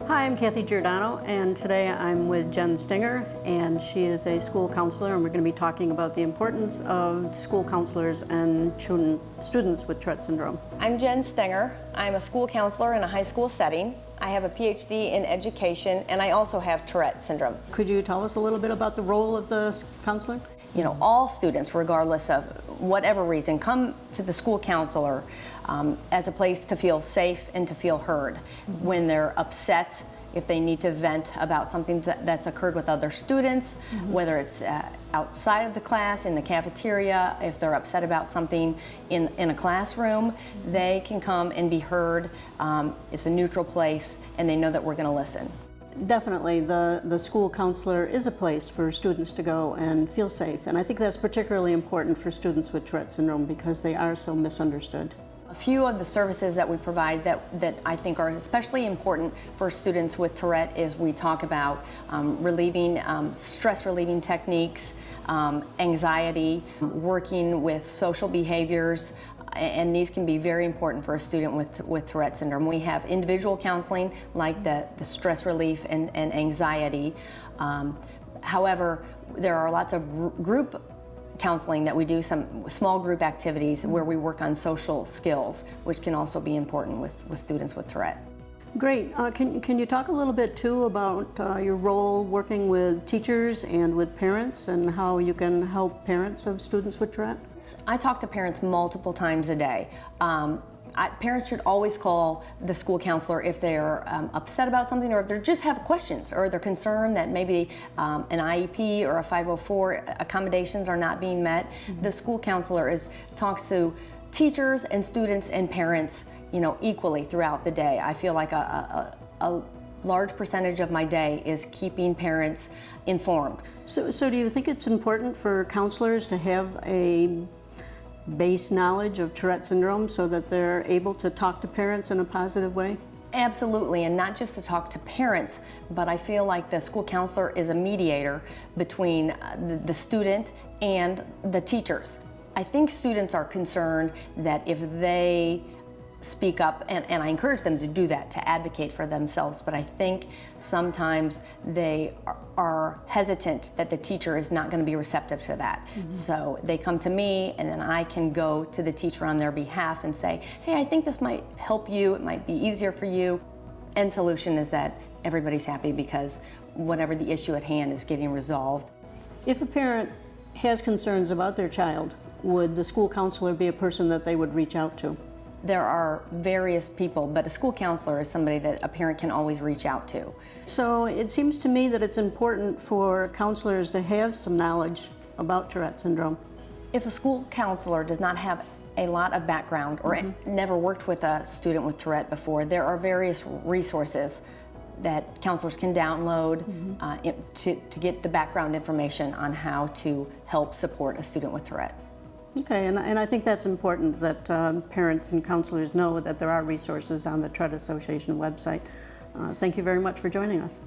Hi, I'm Kathy Giordano, and today I'm with Jen Stenger, and she is a school counselor, and we're going to be talking about the importance of school counselors and students with Tourette syndrome. I'm Jen Stenger. I'm a school counselor in a high school setting. I have a PhD in education, and I also have Tourette syndrome. Could you tell us a little bit about the role of the counselor? You know, all students, regardless of whatever reason, come to the school counselor as a place to feel safe and to feel heard. When they're upset, if they need to vent about something that's occurred with other students, whether it's outside of the class, in the cafeteria, if they're upset about something in a classroom, they can come and be heard. It's a neutral place, and they know that we're going to listen. Definitely, the school counselor is a place for students to go and feel safe, and I think that's particularly important for students with Tourette syndrome because they are so misunderstood. A few of the services that we provide that I think are especially important for students with Tourette is we talk about stress relieving techniques, anxiety, working with social behaviors, and these can be very important for a student with Tourette syndrome. We have individual counseling like the stress relief and anxiety. However, there are lots of group counseling that we do, some small group activities where we work on social skills, which can also be important with students with Tourette. Great. Can you talk a little bit too about your role working with teachers and with parents and how you can help parents of students with Tourette? I talk to parents multiple times a day. Parents should always call the school counselor if they're upset about something or if they just have questions or they're concerned that maybe an IEP or a 504 accommodations are not being met. The school counselor talks to teachers and students and parents, you know, equally throughout the day. I feel like a large percentage of my day is keeping parents informed. So do you think it's important for counselors to have a base knowledge of Tourette syndrome so that they're able to talk to parents in a positive way? Absolutely, and not just to talk to parents, but I feel like the school counselor is a mediator between the student and the teachers. I think students are concerned that if they speak up, and I encourage them to do that, to advocate for themselves, but I think sometimes they are hesitant that the teacher is not going to be receptive to that. So they come to me, and then I can go to the teacher on their behalf and say, hey, I think this might help you, it might be easier for you. End solution is that everybody's happy because whatever the issue at hand is getting resolved. If a parent has concerns about their child, would the school counselor be a person that they would reach out to? There are various people, but a school counselor is somebody that a parent can always reach out to. So it seems to me that it's important for counselors to have some knowledge about Tourette syndrome. If a school counselor does not have a lot of background or never worked with a student with Tourette before, there are various resources that counselors can download to get the background information on how to help support a student with Tourette. Okay, and I think that's important that parents and counselors know that there are resources on the Tourette Association website. Thank you very much for joining us.